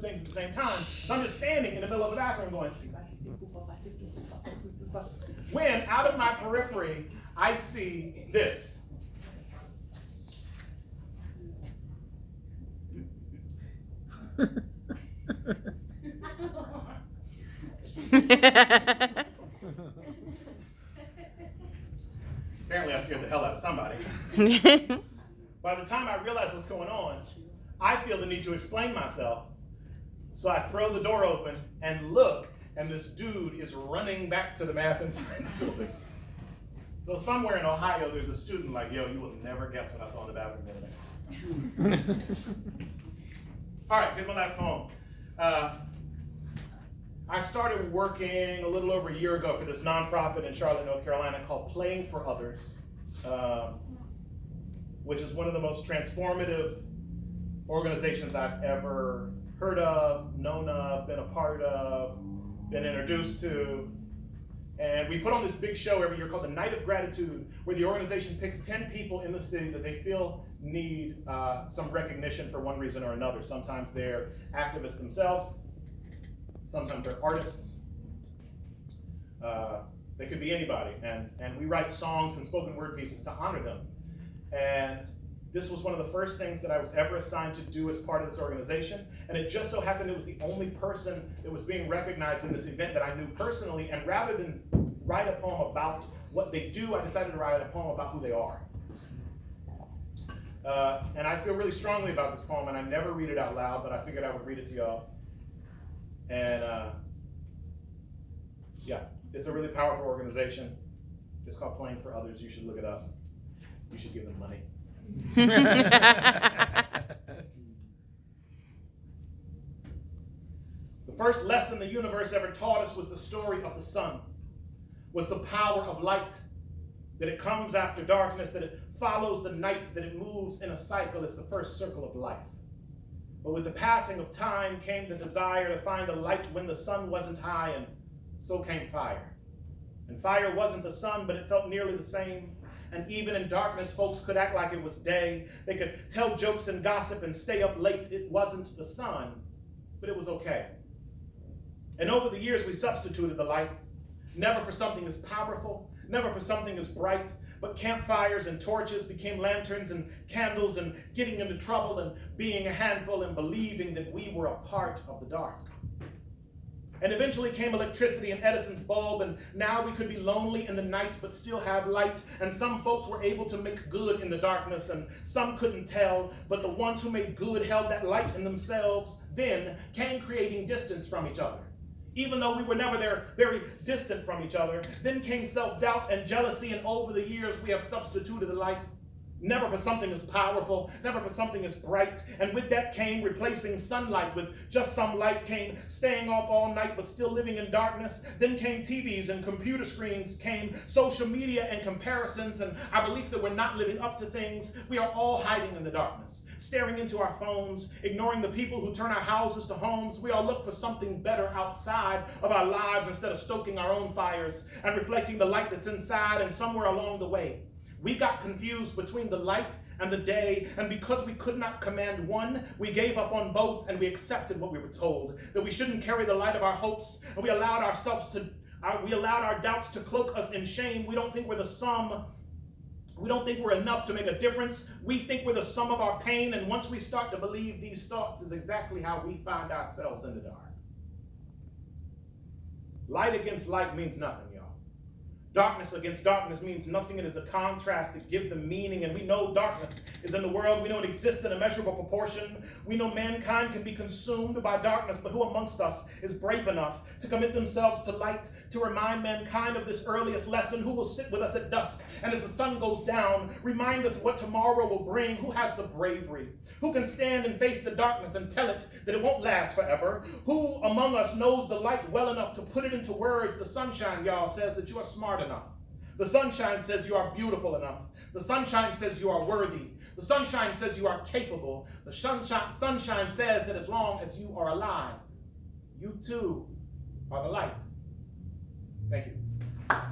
things at the same time. So I'm just standing in the middle of the bathroom going, when out of my periphery, I see this. Apparently I scared the hell out of somebody. By the time I realize what's going on, I feel the need to explain myself. So I throw the door open and look, and this dude is running back to the math and science building. So somewhere in Ohio, there's a student like, yo, you will never guess what I saw in the bathroom the other day. All right, here's my last poem. I started working a little over a year ago for this nonprofit in Charlotte, North Carolina called Playing for Others, which is one of the most transformative organizations I've ever heard of, known of, been a part of, been introduced to. And we put on this big show every year called the Night of Gratitude, where the organization picks 10 people in the city that they feel need some recognition for one reason or another. Sometimes they're activists themselves. Sometimes they're artists. They could be anybody. And we write songs and spoken word pieces to honor them. And this was one of the first things that I was ever assigned to do as part of this organization. And it just so happened it was the only person that was being recognized in this event that I knew personally. And rather than write a poem about what they do, I decided to write a poem about who they are. And I feel really strongly about this poem, and I never read it out loud, but I figured I would read it to y'all. And yeah, it's a really powerful organization. It's called Playing for Others. You should look it up. You should give them money. The first lesson the universe ever taught us was the story of the sun, was the power of light, that it comes after darkness, that it follows the night, that it moves in a cycle. It's the first circle of life. But with the passing of time came the desire to find a light when the sun wasn't high, and so came fire. And fire wasn't the sun, but it felt nearly the same. And even in darkness, folks could act like it was day. They could tell jokes and gossip and stay up late. It wasn't the sun, but it was okay. And over the years, we substituted the light, never for something as powerful, never for something as bright, but campfires and torches became lanterns and candles, and getting into trouble and being a handful and believing that we were a part of the dark. And eventually came electricity and Edison's bulb, and now we could be lonely in the night but still have light. And some folks were able to make good in the darkness, and some couldn't tell, but the ones who made good held that light in themselves. Then came creating distance from each other. Even though we were never there, very distant from each other. Then came self-doubt and jealousy, and over the years we have substituted the light. Never for something as powerful, never for something as bright. And with that came replacing sunlight with just some light, came staying up all night but still living in darkness. Then came TVs and computer screens, came social media and comparisons, and our belief that we're not living up to things. We are all hiding in the darkness, staring into our phones, ignoring the people who turn our houses to homes. We all look for something better outside of our lives instead of stoking our own fires and reflecting the light that's inside. And somewhere along the way, we got confused between the light and the day, and because we could not command one, we gave up on both, and we accepted what we were told, that we shouldn't carry the light of our hopes, and we allowed our doubts to cloak us in shame. We don't think we're the sum. We don't think we're enough to make a difference. We think we're the sum of our pain, and once we start to believe these thoughts is exactly how we find ourselves in the dark. Light against light means nothing, y'all. Darkness against darkness means nothing. It is the contrast that gives them meaning. And we know darkness is in the world. We know it exists in a measurable proportion. We know mankind can be consumed by darkness, but who amongst us is brave enough to commit themselves to light, to remind mankind of this earliest lesson? Who will sit with us at dusk, and as the sun goes down, remind us what tomorrow will bring? Who has the bravery? Who can stand and face the darkness and tell it that it won't last forever? Who among us knows the light well enough to put it into words? The sunshine, y'all, says that you are smart enough. The sunshine says you are beautiful enough. The sunshine says you are worthy. The sunshine says you are capable. The sunshine says that as long as you are alive, you too are the light. Thank you.